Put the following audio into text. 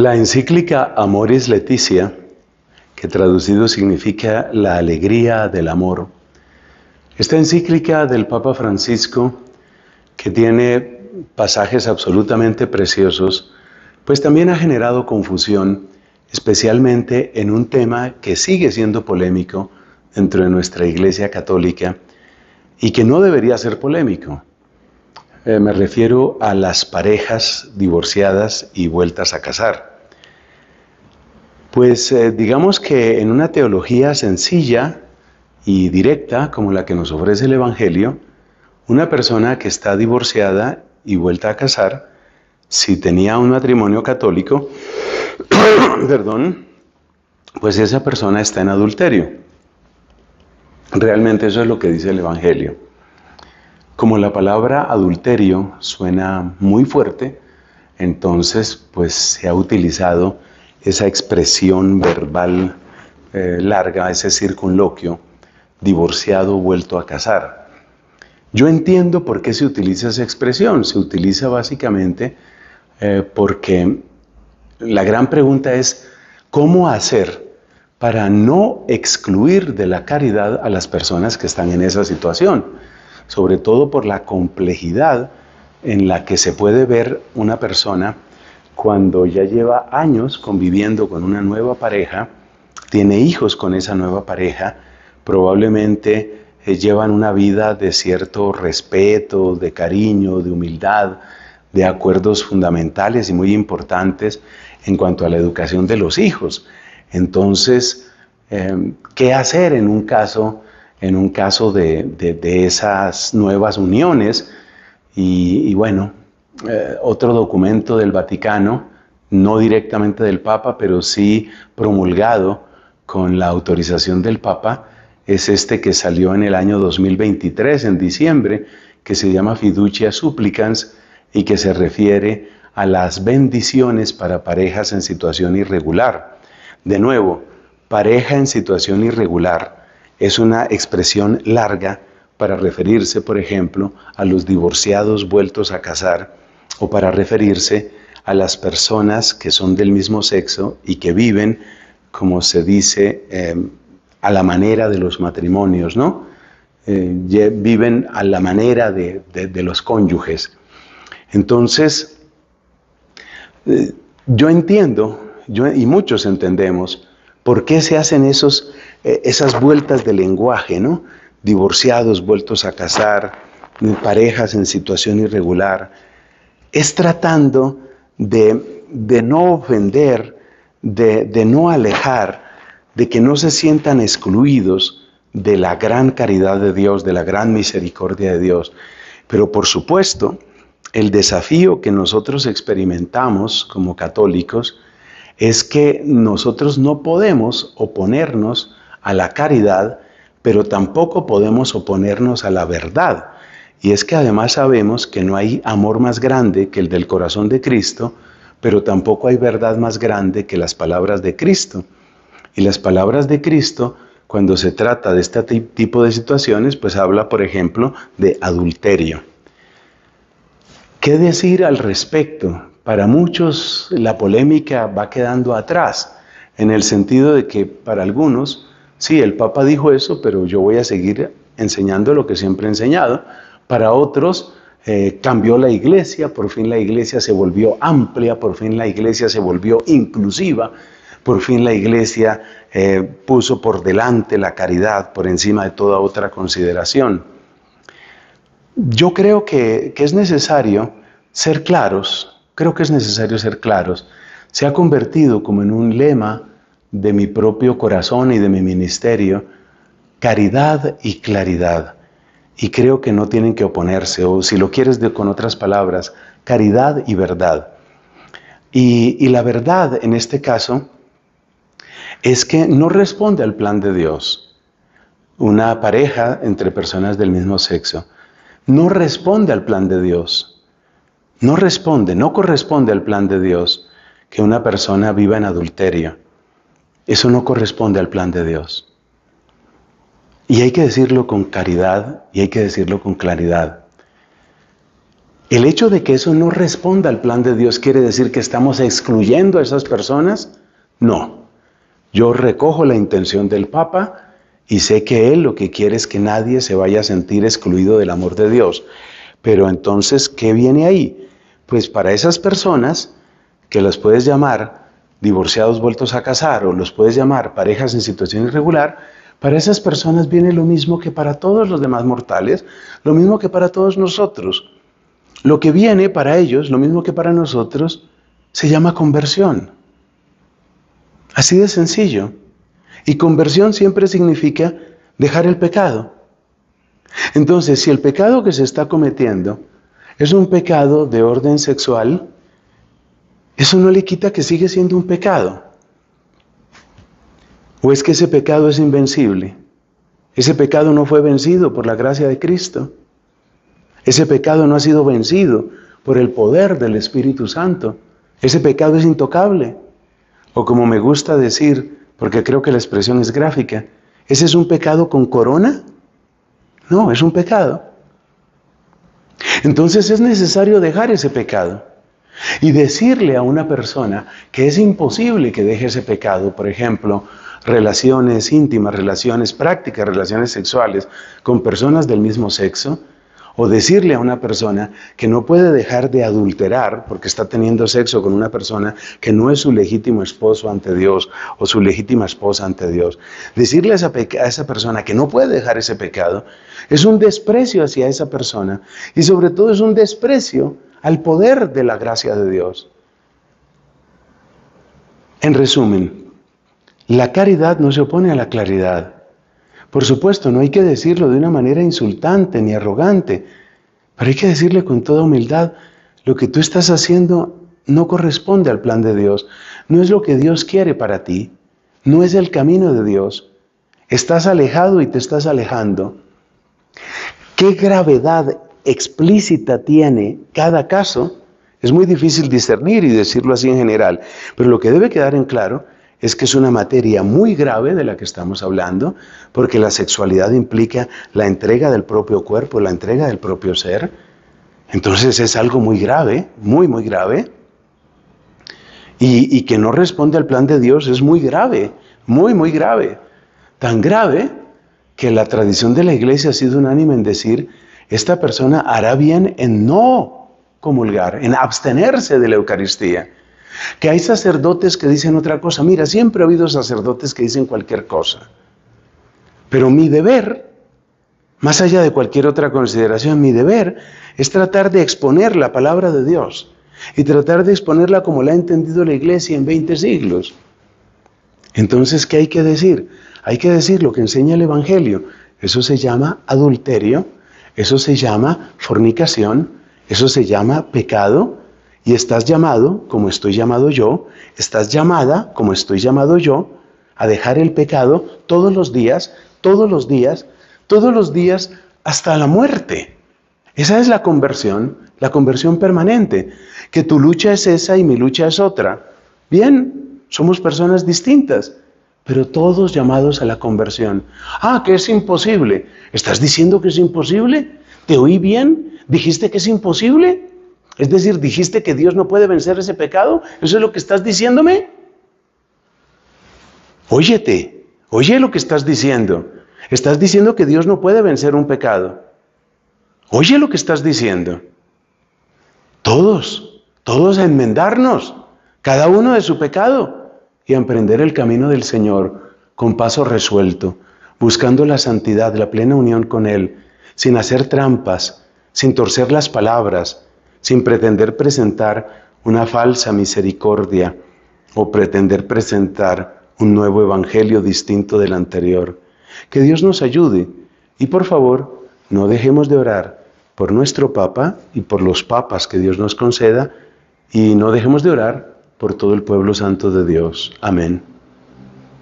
La encíclica Amoris Laetitia, que traducido significa la alegría del amor, esta encíclica del Papa Francisco, que tiene pasajes absolutamente preciosos, pues también ha generado confusión, especialmente en un tema que sigue siendo polémico dentro de nuestra Iglesia Católica y que no debería ser polémico. Me refiero a las parejas divorciadas y vueltas a casar. Pues digamos que en una teología sencilla y directa como la que nos ofrece el Evangelio, una persona que está divorciada y vuelta a casar, si tenía un matrimonio católico, perdón, pues esa persona está en adulterio. Realmente eso es lo que dice el Evangelio. Como la palabra adulterio suena muy fuerte, entonces pues se ha utilizado esa expresión verbal larga, ese circunloquio, divorciado vuelto a casar. Yo entiendo por qué se utiliza esa expresión. Se utiliza básicamente porque la gran pregunta es ¿cómo hacer para no excluir de la caridad a las personas que están en esa situación? Sobre todo por la complejidad en la que se puede ver una persona cuando ya lleva años conviviendo con una nueva pareja, tiene hijos con esa nueva pareja, probablemente llevan una vida de cierto respeto, de cariño, de humildad, de acuerdos fundamentales y muy importantes en cuanto a la educación de los hijos. Entonces, ¿qué hacer en un caso de esas nuevas uniones? Y bueno, otro documento del Vaticano, no directamente del Papa, pero sí promulgado con la autorización del Papa, es este que salió en el año 2023, en diciembre, que se llama Fiducia Supplicans y que se refiere a las bendiciones para parejas en situación irregular. De nuevo, pareja en situación irregular es una expresión larga para referirse, por ejemplo, a los divorciados vueltos a casar o para referirse a las personas que son del mismo sexo y que viven, como se dice, a la manera de los matrimonios, ¿no? Viven a la manera de los cónyuges. Entonces, yo entiendo, y muchos entendemos, por qué se hacen esas vueltas de lenguaje, ¿no? Divorciados vueltos a casar, parejas en situación irregular. Es tratando de no ofender, de no alejar, de que no se sientan excluidos de la gran caridad de Dios, de la gran misericordia de Dios. Pero por supuesto, el desafío que nosotros experimentamos como católicos es que nosotros no podemos oponernos a la caridad, pero tampoco podemos oponernos a la verdad. Y es que además sabemos que no hay amor más grande que el del corazón de Cristo, pero tampoco hay verdad más grande que las palabras de Cristo. Y las palabras de Cristo, cuando se trata de este tipo de situaciones, pues habla, por ejemplo, de adulterio. ¿Qué decir al respecto? Para muchos la polémica va quedando atrás, en el sentido de que para algunos, sí, el Papa dijo eso, pero yo voy a seguir enseñando lo que siempre he enseñado. Para otros, cambió la iglesia, por fin la iglesia se volvió amplia, por fin la iglesia se volvió inclusiva, por fin la iglesia puso por delante la caridad por encima de toda otra consideración. Yo creo que es necesario ser claros, Se ha convertido como en un lema de mi propio corazón y de mi ministerio, caridad y claridad. Y creo que no tienen que oponerse, o si lo quieres con otras palabras, caridad y verdad. Y la verdad en este caso es que no responde al plan de Dios. Una pareja entre personas del mismo sexo no responde al plan de Dios. No corresponde al plan de Dios que una persona viva en adulterio. Eso no corresponde al plan de Dios. Y hay que decirlo con caridad y hay que decirlo con claridad. ¿El hecho de que eso no responda al plan de Dios quiere decir que estamos excluyendo a esas personas? No. Yo recojo la intención del Papa y sé que él lo que quiere es que nadie se vaya a sentir excluido del amor de Dios. Pero entonces, ¿qué viene ahí? Pues para esas personas, que las puedes llamar divorciados vueltos a casar o los puedes llamar parejas en situación irregular, para esas personas viene lo mismo que para todos los demás mortales, lo mismo que para todos nosotros. Lo que viene para ellos, lo mismo que para nosotros, se llama conversión. Así de sencillo. Y conversión siempre significa dejar el pecado. Entonces, si el pecado que se está cometiendo es un pecado de orden sexual, eso no le quita que sigue siendo un pecado. ¿O es que ese pecado es invencible? Ese pecado no fue vencido por la gracia de Cristo. Ese pecado no ha sido vencido por el poder del Espíritu Santo. Ese pecado es intocable. O como me gusta decir, porque creo que la expresión es gráfica, ¿ese es un pecado con corona? No, es un pecado. Entonces es necesario dejar ese pecado y decirle a una persona que es imposible que deje ese pecado, por ejemplo, relaciones íntimas, relaciones prácticas, relaciones sexuales con personas del mismo sexo, o decirle a una persona que no puede dejar de adulterar porque está teniendo sexo con una persona que no es su legítimo esposo ante Dios o su legítima esposa ante Dios. Decirle a esa persona que no puede dejar ese pecado es un desprecio hacia esa persona y sobre todo es un desprecio al poder de la gracia de Dios. En resumen, la caridad no se opone a la claridad. Por supuesto, no hay que decirlo de una manera insultante ni arrogante, pero hay que decirle con toda humildad, lo que tú estás haciendo no corresponde al plan de Dios, no es lo que Dios quiere para ti, no es el camino de Dios. Estás alejado y te estás alejando. ¿Qué gravedad explícita tiene cada caso? Es muy difícil discernir y decirlo así en general, pero lo que debe quedar en claro es que es una materia muy grave de la que estamos hablando, porque la sexualidad implica la entrega del propio cuerpo, la entrega del propio ser. Entonces es algo muy grave, muy, muy grave. Y que no responde al plan de Dios es muy grave, muy, muy grave. Tan grave que la tradición de la iglesia ha sido unánime en decir, esta persona hará bien en no comulgar, en abstenerse de la Eucaristía. Que hay sacerdotes que dicen otra cosa. Mira, siempre he oído sacerdotes que dicen cualquier cosa. Pero mi deber, más allá de cualquier otra consideración, mi deber es tratar de exponer la palabra de Dios y tratar de exponerla como la ha entendido la iglesia en 20 siglos. Entonces, ¿qué hay que decir? Hay que decir lo que enseña el Evangelio. Eso se llama adulterio, eso se llama fornicación, eso se llama pecado. Y estás llamado, como estoy llamado yo, estás llamada, como estoy llamado yo, a dejar el pecado todos los días, todos los días, todos los días, hasta la muerte. Esa es la conversión permanente, que tu lucha es esa y mi lucha es otra. Bien, somos personas distintas, pero todos llamados a la conversión. Ah, que es imposible. ¿Estás diciendo que es imposible? ¿Te oí bien? ¿Dijiste que es imposible? Es decir, ¿dijiste que Dios no puede vencer ese pecado? ¿Eso es lo que estás diciéndome? Óyete, oye lo que estás diciendo. Estás diciendo que Dios no puede vencer un pecado. Oye lo que estás diciendo. Todos a enmendarnos, cada uno de su pecado, y a emprender el camino del Señor con paso resuelto, buscando la santidad, la plena unión con Él, sin hacer trampas, sin torcer las palabras, sin pretender presentar una falsa misericordia o pretender presentar un nuevo evangelio distinto del anterior. Que Dios nos ayude y por favor no dejemos de orar por nuestro Papa y por los papas que Dios nos conceda y no dejemos de orar por todo el pueblo santo de Dios. Amén.